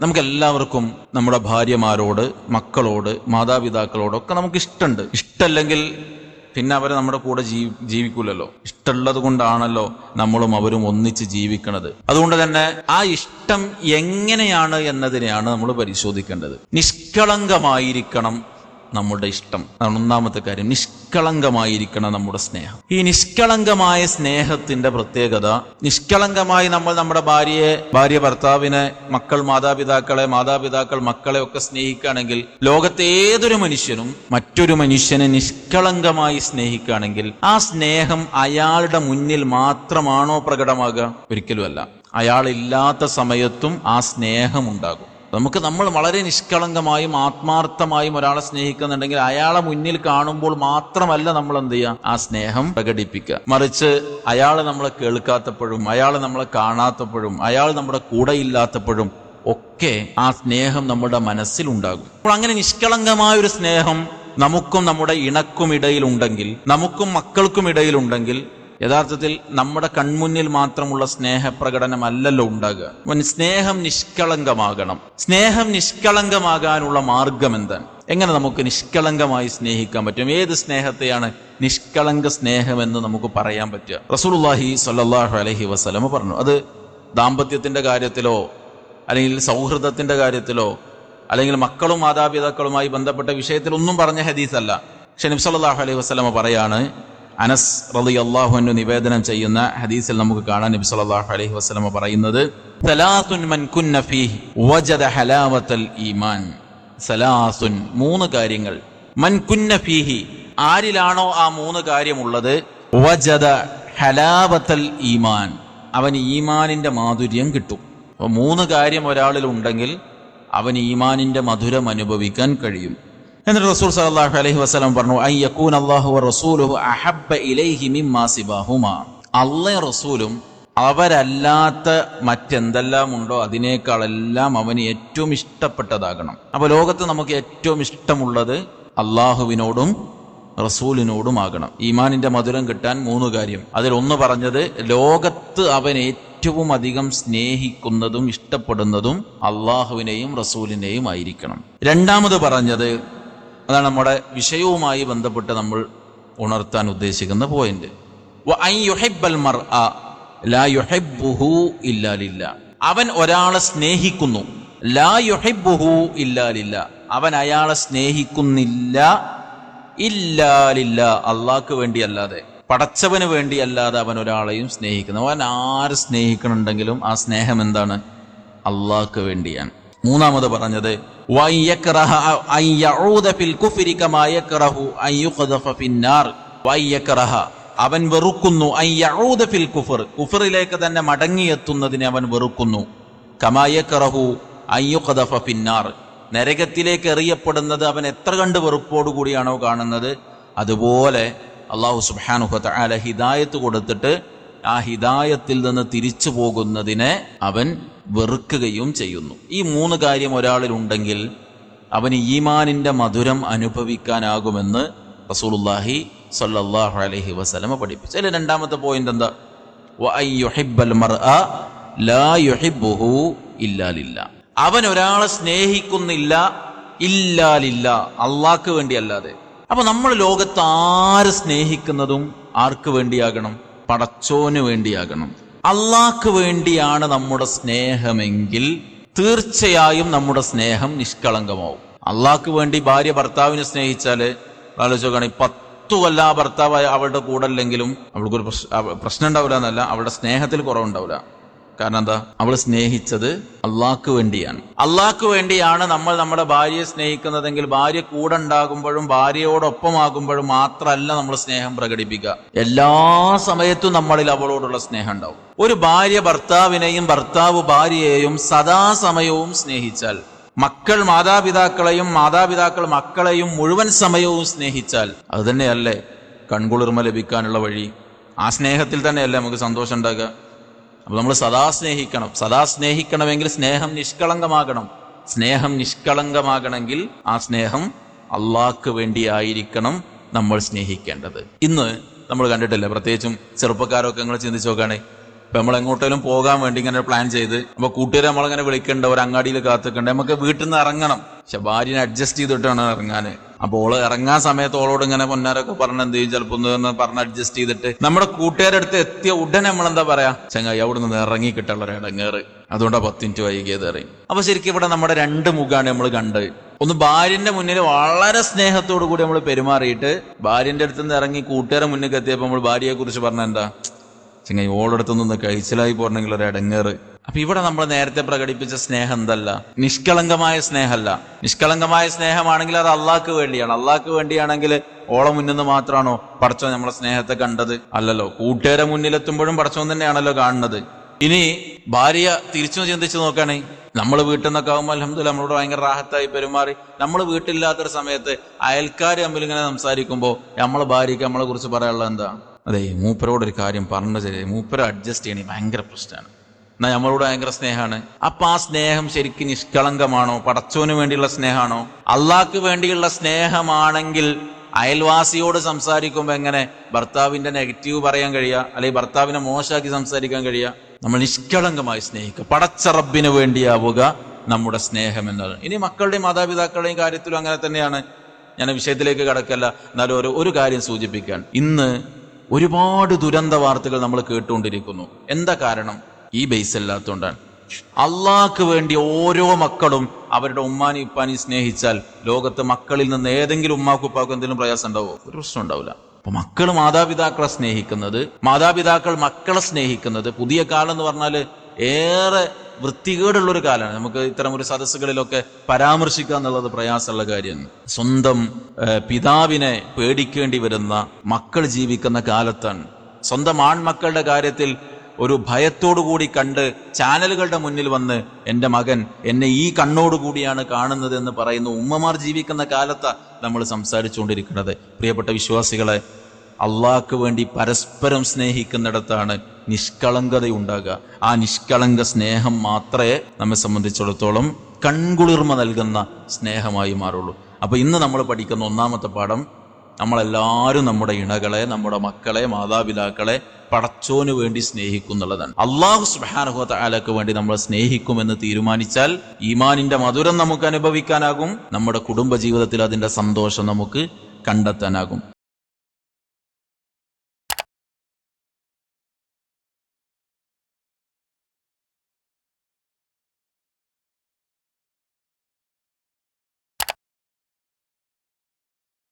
നമുക്കെല്ലാവർക്കും നമ്മുടെ ഭാര്യമാരോട്, മക്കളോട്, മാതാപിതാക്കളോടൊക്കെ നമുക്ക് ഇഷ്ടമുണ്ട്. ഇഷ്ടമല്ലെങ്കിൽ പിന്നെ അവരെ നമ്മുടെ കൂടെ ജീവിക്കൂലല്ലോ. ഇഷ്ടമുള്ളത് കൊണ്ടാണല്ലോ നമ്മളും അവരും ഒന്നിച്ച് ജീവിക്കണത്. അതുകൊണ്ട് തന്നെ ആ ഇഷ്ടം എങ്ങനെയാണ് എന്നതിനെയാണ് നമ്മൾ പരിശോധിക്കേണ്ടത്. നിഷ്കളങ്കമായിരിക്കണം നമ്മുടെ ഇഷ്ടം. അതാണ് ഒന്നാമത്തെ കാര്യം. നിഷ്കളങ്കമായിരിക്കണം നമ്മുടെ സ്നേഹം. ഈ നിഷ്കളങ്കമായ സ്നേഹത്തിന്റെ പ്രത്യേകത, നിഷ്കളങ്കമായി നമ്മൾ നമ്മുടെ ഭാര്യ ഭർത്താവിനെ, മക്കൾ മാതാപിതാക്കൾ മക്കളെ ഒക്കെ സ്നേഹിക്കുകയാണെങ്കിൽ, ലോകത്തെ ഏതൊരു മനുഷ്യനും മറ്റൊരു മനുഷ്യനെ നിഷ്കളങ്കമായി സ്നേഹിക്കുകയാണെങ്കിൽ ആ സ്നേഹം അയാളുടെ മുന്നിൽ മാത്രമാണോ പ്രകടമാകുക? ഒരിക്കലുമല്ല. അയാളില്ലാത്ത സമയത്തും ആ സ്നേഹം ഉണ്ടാകും. നമ്മൾ വളരെ നിഷ്കളങ്കമായും ആത്മാർത്ഥമായും ഒരാളെ സ്നേഹിക്കുന്നുണ്ടെങ്കിൽ അയാളെ മുന്നിൽ കാണുമ്പോൾ മാത്രമല്ല നമ്മൾ എന്ത് ചെയ്യുക? ആ സ്നേഹം പ്രകടിപ്പിക്കുക. മറിച്ച് അയാൾ നമ്മളെ കേൾക്കാത്തപ്പോഴും, അയാൾ നമ്മളെ കാണാത്തപ്പോഴും, അയാൾ നമ്മുടെ കൂടെ ഇല്ലാത്തപ്പോഴും ഒക്കെ ആ സ്നേഹം നമ്മുടെ മനസ്സിലുണ്ടാകും. അപ്പോൾ അങ്ങനെ നിഷ്കളങ്കമായൊരു സ്നേഹം നമുക്കും നമ്മുടെ ഇണക്കും ഇടയിലുണ്ടെങ്കിൽ, നമുക്കും മക്കൾക്കും ഇടയിലുണ്ടെങ്കിൽ, യഥാർത്ഥത്തിൽ നമ്മുടെ കൺമുന്നിൽ മാത്രമുള്ള സ്നേഹപ്രകടനമല്ലല്ലോ ഉണ്ടാകുക. സ്നേഹം നിഷ്കളങ്കമാകണം. സ്നേഹം നിഷ്കളങ്കമാകാനുള്ള മാർഗം എന്താണ്? എങ്ങനെ നമുക്ക് നിഷ്കളങ്കമായി സ്നേഹിക്കാൻ പറ്റും? ഏത് സ്നേഹത്തെയാണ് നിഷ്കളങ്ക സ്നേഹം എന്ന് നമുക്ക് പറയാൻ പറ്റുക? റസൂലുള്ളാഹി സ്വല്ലല്ലാഹു അലൈഹി വസല്ലം പറഞ്ഞു. അത് ദാമ്പത്യത്തിന്റെ കാര്യത്തിലോ അല്ലെങ്കിൽ സൗഹൃദത്തിന്റെ കാര്യത്തിലോ അല്ലെങ്കിൽ മക്കളും മാതാപിതാക്കളുമായി ബന്ധപ്പെട്ട വിഷയത്തിലൊന്നും പറഞ്ഞ ഹദീസല്ല. പക്ഷെ നബി സല്ലല്ലാഹു അലൈഹി വസല്ലം പറയാണ്, അനസ് റളിയല്ലാഹു അൻഹു നിവേദനം ചെയ്യുന്ന ഹദീസിൽ നമുക്ക് കാണാൻ നബി സല്ലല്ലാഹു അലൈഹി വസല്ലം പറയുന്നത്, സലാസുൻ മൻ കുന്ന ഫീഹി വജദ ഹലാവത്തൽ ഈമാൻ. സലാസുൻ, മൂന്ന് കാര്യങ്ങൾ. മൻ കുന്ന ഫീഹി, ആരിലാണോ ആ മൂന്ന് കാര്യമുള്ളത്, വജദ ഹലാവത്തൽ ഈമാൻ, അവന് ഈമാനിന്റെ മാധുര്യം കിട്ടും. അപ്പോൾ മൂന്ന് കാര്യം ഒരാളിൽ ഉണ്ടെങ്കിൽ അവന് ഈമാനിന്റെ മധുരം അനുഭവിക്കാൻ കഴിയും. എന്നിട്ട് റസൂൽ സല്ലല്ലാഹു അലൈഹി വസല്ലം പറഞ്ഞു, അയ്യകൂന അല്ലാഹു വറസൂലുഹു അഹബ്ബ ഇലൈഹി മിമ്മാ സിവാഹുമാ. അല്ലാഹും റസൂലും അവരല്ലാത്ത മറ്റെന്തെല്ലാം ഉണ്ടോ അതിനേക്കാളെല്ലാം അവന് ഏറ്റവും ഇഷ്ടപ്പെട്ടതാകണം. അപ്പൊ ലോകത്ത് നമുക്ക് ഏറ്റവും ഇഷ്ടമുള്ളത് അള്ളാഹുവിനോടും റസൂലിനോടുമാകണം. ഈമാനിന്റെ മധുരം കിട്ടാൻ മൂന്ന് കാര്യം. അതിലൊന്ന് പറഞ്ഞത്, ലോകത്ത് അവൻ ഏറ്റവും അധികം സ്നേഹിക്കുന്നതും ഇഷ്ടപ്പെടുന്നതും അള്ളാഹുവിനെയും റസൂലിനെയും ആയിരിക്കണം. രണ്ടാമത് പറഞ്ഞത്, അതാണ് നമ്മുടെ വിഷയവുമായി ബന്ധപ്പെട്ട് നമ്മൾ ഉണർത്താൻ ഉദ്ദേശിക്കുന്ന പോയിന്റ്, അവൻ ഒരാളെ സ്നേഹിക്കുന്നു, ലാ യുഹിബ്ബുഹു ഇല്ലാ ലില്ലാ, അവൻ അയാളെ സ്നേഹിക്കുന്നില്ല ഇല്ലാ ലില്ലാ, അള്ളാഹ്ക്ക് വേണ്ടി അല്ലാതെ, പടച്ചവന് വേണ്ടി അല്ലാതെ അവൻ ഒരാളെയും സ്നേഹിക്കുന്നു. അവൻ ആര് സ്നേഹിക്കണുണ്ടെങ്കിലും ആ സ്നേഹം എന്താണ്? അള്ളാഹ്ക്ക് വേണ്ടിയാണ്. മൂന്നാമത് പറഞ്ഞത്, അവൻ വെറുക്കുന്നു, കുഫറിലേക്ക് തന്നെ മടങ്ങിയെത്തുന്നതിനെ അവൻ വെറുക്കുന്നു. കമാ യക്റഹു അൻ യുഖ്ദഫ ഫിന്നാർ, നരകത്തിലേക്ക് എറിയപ്പെടുന്നത് അവൻ എത്ര കണ്ട് വെറുപ്പോടുകൂടിയാണോ കാണുന്നത്, അതുപോലെ അല്ലാഹു സുബ്ഹാനഹു വ തആല ഹിദായത്ത് കൊടുത്തിട്ട് ആ ഹിദായത്തിൽ നിന്ന് തിരിച്ചു പോകുന്നതിനെ അവൻ വെറുക്കുകയും ചെയ്യുന്നു. ഈ മൂന്ന് കാര്യം ഒരാളിൽ ഉണ്ടെങ്കിൽ അവന് ഈമാനിന്റെ മധുരം അനുഭവിക്കാനാകുമെന്ന് റസൂലുള്ളാഹി സ്വല്ലല്ലാഹു അലൈഹി വസല്ലം പഠിപ്പിച്ചു. അതിലെ രണ്ടാമത്തെ പോയിന്റ് എന്താ? വഅയ്യുഹിബ്ബൽ മർഅ ലാ യുഹിബ്ബുഹു ഇല്ലാ ലില്ലാ, അവൻ ഒരാളെ സ്നേഹിക്കുന്നില്ല ഇല്ലാ ലില്ലാ, അള്ളാഹ്ക്ക് വേണ്ടി അല്ലാതെ. അപ്പൊ നമ്മൾ ലോകത്ത് ആര് സ്നേഹിക്കുന്നതും ആർക്ക് വേണ്ടിയാകണം? പടച്ചോന് വേണ്ടിയാകണം. അള്ളാഹ്ക്ക് വേണ്ടിയാണ് നമ്മുടെ സ്നേഹമെങ്കിൽ തീർച്ചയായും നമ്മുടെ സ്നേഹം നിഷ്കളങ്കമാവും. അള്ളാഹ്ക്ക് വേണ്ടി ഭാര്യ ഭർത്താവിനെ സ്നേഹിച്ചാല് ആലോചിക്കുകയാണെങ്കിൽ 10 കൊല്ലം ആ ഭർത്താവ് അവളുടെ കൂടെ അല്ലെങ്കിലും അവൾക്കൊരു പ്രശ്നം ഉണ്ടാവില്ല എന്നല്ല, അവളുടെ സ്നേഹത്തിൽ കുറവുണ്ടാവില്ല. കാരണം എന്താ? അവൾ സ്നേഹിച്ചത് അള്ളാഹ്ക്ക് വേണ്ടിയാണ്. അള്ളാഹ്ക്ക് വേണ്ടിയാണ് നമ്മൾ നമ്മുടെ ഭാര്യയെ സ്നേഹിക്കുന്നതെങ്കിൽ ഭാര്യ കൂടെ ഉണ്ടാകുമ്പോഴും ഭാര്യയോടൊപ്പമാകുമ്പോഴും മാത്രമല്ല നമ്മൾ സ്നേഹം പ്രകടിപ്പിക്കുക, എല്ലാ സമയത്തും നമ്മളിൽ അവളോടുള്ള സ്നേഹം ഉണ്ടാവും. ഒരു ഭാര്യ ഭർത്താവിനെയും ഭർത്താവ് ഭാര്യയെയും സദാസമയവും സ്നേഹിച്ചാൽ, മക്കൾ മാതാപിതാക്കളെയും മാതാപിതാക്കൾ മക്കളെയും മുഴുവൻ സമയവും സ്നേഹിച്ചാൽ, അത് തന്നെയല്ലേ കൺകുളിർമ ലഭിക്കാനുള്ള വഴി? ആ സ്നേഹത്തിൽ തന്നെയല്ലേ നമുക്ക് സന്തോഷം ഉണ്ടാകുക? അപ്പൊ നമ്മൾ സദാ സ്നേഹിക്കണം. സദാ സ്നേഹിക്കണമെങ്കിൽ സ്നേഹം നിഷ്കളങ്കമാകണം. സ്നേഹം നിഷ്കളങ്കമാകണമെങ്കിൽ ആ സ്നേഹം അള്ളാഹ്ക്ക് വേണ്ടിയായിരിക്കണം നമ്മൾ സ്നേഹിക്കേണ്ടത്. ഇന്ന് നമ്മൾ കണ്ടിട്ടില്ല, പ്രത്യേകിച്ചും ചെറുപ്പക്കാരൊക്കെ നിങ്ങൾ ചിന്തിച്ചു നോക്കുകയാണെ, ഇപ്പൊ നമ്മൾ എങ്ങോട്ടേലും പോകാൻ വേണ്ടി ഇങ്ങനെ പ്ലാൻ ചെയ്ത് അപ്പൊ കൂട്ടുകാർ നമ്മളിങ്ങനെ വിളിക്കണ്ട, ഒരു അങ്ങാടിയിൽ കാത്തിക്കണ്ട, നമുക്ക് വീട്ടിൽ നിന്ന് ഇറങ്ങണം. പക്ഷെ ഭാര്യനെ അഡ്ജസ്റ്റ് ചെയ്തിട്ടാണ് ഇറങ്ങാന്. അപ്പൊ ഓള് ഇറങ്ങാൻ സമയത്ത് ഓളോട് ഇങ്ങനെ പൊന്നാരൊക്കെ പറഞ്ഞ എന്ത് ചെയ്യും, ചിലപ്പോ ഒന്ന് പറഞ്ഞ് അഡ്ജസ്റ്റ് ചെയ്തിട്ട് നമ്മുടെ കൂട്ടുകാരുടെ അടുത്ത് എത്തിയ ഉടനെ നമ്മളെന്താ പറയാ, ചങ്ങായി അവിടെ നിന്ന് ഇറങ്ങി കിട്ടാനുള്ള ഒരു ഇടങ്ങേറ്, അതുകൊണ്ടാ 10 മിനിറ്റ് വൈകിയത് അറിയും. അപ്പൊ ശരിക്കും ഇവിടെ നമ്മുടെ 2 മുഖാണ് നമ്മൾ കണ്ടത്. ഒന്ന് ഭാര്യന്റെ മുന്നിൽ വളരെ സ്നേഹത്തോടു കൂടി നമ്മൾ പെരുമാറിയിട്ട് ഭാര്യന്റെ അടുത്ത് നിന്ന് ഇറങ്ങി കൂട്ടുകാരെ മുന്നിൽ എത്തിയപ്പോൾ നമ്മൾ ഭാര്യയെ കുറിച്ച് പറഞ്ഞ എന്താ, ചങ്ങായി ഓളടുത്തൊന്ന് കഴിച്ചിലായി പോരണമെങ്കിൽ ഒരു ഇടങ്ങേറ്. അപ്പൊ ഇവിടെ നമ്മൾ നേരത്തെ പ്രകടിപ്പിച്ച സ്നേഹം എന്തല്ല, നിഷ്കളങ്കമായ സ്നേഹമല്ല. നിഷ്കളങ്കമായ സ്നേഹമാണെങ്കിൽ അത് അള്ളാഹ്ക്ക് വേണ്ടിയാണ്. അള്ളാഹ്ക്ക് വേണ്ടിയാണെങ്കിൽ ഓളെ മുന്നിൽ നിന്ന് മാത്രമാണോ പടച്ചോൻ നമ്മളെ സ്നേഹത്തെ കണ്ടത്? അല്ലല്ലോ. കൂട്ടുകാരെ മുന്നിലെത്തുമ്പോഴും പടച്ചോൻ തന്നെയാണല്ലോ കാണുന്നത്. ഇനി ഭാര്യ തിരിച്ചു ചിന്തിച്ചു നോക്കുകയാണെങ്കിൽ, നമ്മൾ വീട്ടിൽ നിന്നൊക്കെ ആകുമ്പോൾ അൽഹംദുലില്ലാ നമ്മളോട് ഭയങ്കര റാഹത്തായി പെരുമാറി, നമ്മൾ വീട്ടിലില്ലാത്തൊരു സമയത്ത് അയൽക്കാർ തമ്മിൽ ഇങ്ങനെ സംസാരിക്കുമ്പോൾ നമ്മളെ ഭാര്യയ്ക്ക് നമ്മളെ കുറിച്ച് പറയാനുള്ളത് എന്താ, അതെ മൂപ്പരോടൊരു കാര്യം പറഞ്ഞു ശരി, മൂപ്പര അഡ്ജസ്റ്റ് ചെയ്യണേ ഭയങ്കര പ്രശ്നമാണ്, എന്നാൽ നമ്മളോട് ഭയങ്കര സ്നേഹമാണ്. അപ്പൊ ആ സ്നേഹം ശരിക്കും നിഷ്കളങ്കമാണോ? പടച്ചോന് വേണ്ടിയുള്ള സ്നേഹമാണോ? അള്ളാഹ്ക്ക് വേണ്ടിയുള്ള സ്നേഹമാണെങ്കിൽ അയൽവാസിയോട് സംസാരിക്കുമ്പോൾ എങ്ങനെ ഭർത്താവിന്റെ നെഗറ്റീവ് പറയാൻ കഴിയുക, അല്ലെങ്കിൽ ഭർത്താവിനെ മോശമാക്കി സംസാരിക്കാൻ കഴിയുക? നമ്മൾ നിഷ്കളങ്കമായി സ്നേഹിക്കുക, പടച്ച റബ്ബിന് വേണ്ടിയാവുക നമ്മുടെ സ്നേഹം എന്നത്. ഇനി മക്കളുടെയും മാതാപിതാക്കളുടെയും കാര്യത്തിലും അങ്ങനെ തന്നെയാണ്. ഞാൻ വിഷയത്തിലേക്ക് കടക്കല്ല, എന്നാലും ഒരു കാര്യം സൂചിപ്പിക്കാൻ, ഇന്ന് ഒരുപാട് ദുരന്ത വാർത്തകൾ നമ്മൾ കേട്ടുകൊണ്ടിരിക്കുന്നു. എന്താ കാരണം? ഈ ബേസ് അല്ലാത്തതുകൊണ്ടാണ്. അള്ളാഹ്ക്ക് വേണ്ടി ഓരോ മക്കളും അവരുടെ ഉമ്മാനി ഉപ്പാനി സ്നേഹിച്ചാൽ ലോകത്ത് മക്കളിൽ നിന്ന് ഏതെങ്കിലും ഉമ്മാക്കും ഉപ്പാക്കും എന്തെങ്കിലും പ്രയാസം ഉണ്ടാവോ? ഒരു പ്രശ്നം ഉണ്ടാവില്ല. അപ്പൊ മക്കൾ മാതാപിതാക്കളെ സ്നേഹിക്കുന്നത്, മാതാപിതാക്കൾ മക്കളെ സ്നേഹിക്കുന്നത്, പുതിയ കാലം എന്ന് പറഞ്ഞാല് ഏറെ വൃത്തികേടുള്ളൊരു കാലമാണ്. നമുക്ക് ഇത്തരം ഒരു സദസ്സുകളിലൊക്കെ പരാമർശിക്കുക എന്നുള്ളത് പ്രയാസമുള്ള കാര്യമാണ്. സ്വന്തം പിതാവിനെ പേടിക്കേണ്ടി വരുന്ന മക്കൾ ജീവിക്കുന്ന കാലത്താണ്. സ്വന്തം ആൺമക്കളുടെ കാര്യത്തിൽ ഒരു ഭയത്തോടുകൂടി കണ്ട് ചാനലുകളുടെ മുന്നിൽ വന്ന് എൻ്റെ മകൻ എന്നെ ഈ കണ്ണോടുകൂടിയാണ് കാണുന്നത് എന്ന് പറയുന്ന ഉമ്മമാർ ജീവിക്കുന്ന കാലത്താണ് നമ്മൾ സംസാരിച്ചുകൊണ്ടിരിക്കുന്നത്. പ്രിയപ്പെട്ട വിശ്വാസികളെ, അള്ളാഹ്ക്ക് വേണ്ടി പരസ്പരം സ്നേഹിക്കുന്നിടത്താണ് നിഷ്കളങ്കതയുണ്ടാകുക. ആ നിഷ്കളങ്ക സ്നേഹം മാത്രമേ നമ്മെ സംബന്ധിച്ചിടത്തോളം കൺകുളിർമ നൽകുന്ന സ്നേഹമായി മാറുള്ളൂ. അപ്പൊ ഇന്ന് നമ്മൾ പഠിക്കുന്ന 1-ാമത്തെ പാഠം, നമ്മളെല്ലാവരും നമ്മുടെ ഇണകളെ, നമ്മുടെ മക്കളെ, മാതാപിതാക്കളെ പടച്ചോന് വേണ്ടി സ്നേഹിക്കുന്നുള്ളതാണ്. അല്ലാഹു സുബ്ഹാനഹു വ തആലക്ക് വേണ്ടി നമ്മൾ സ്നേഹിക്കുമെന്ന് തീരുമാനിച്ചാൽ ഈമാനിന്റെ മധുരം നമുക്ക് അനുഭവിക്കാനാകും, നമ്മുടെ കുടുംബ ജീവിതത്തിൽ അതിന്റെ സന്തോഷം നമുക്ക് കണ്ടെത്താനാകും.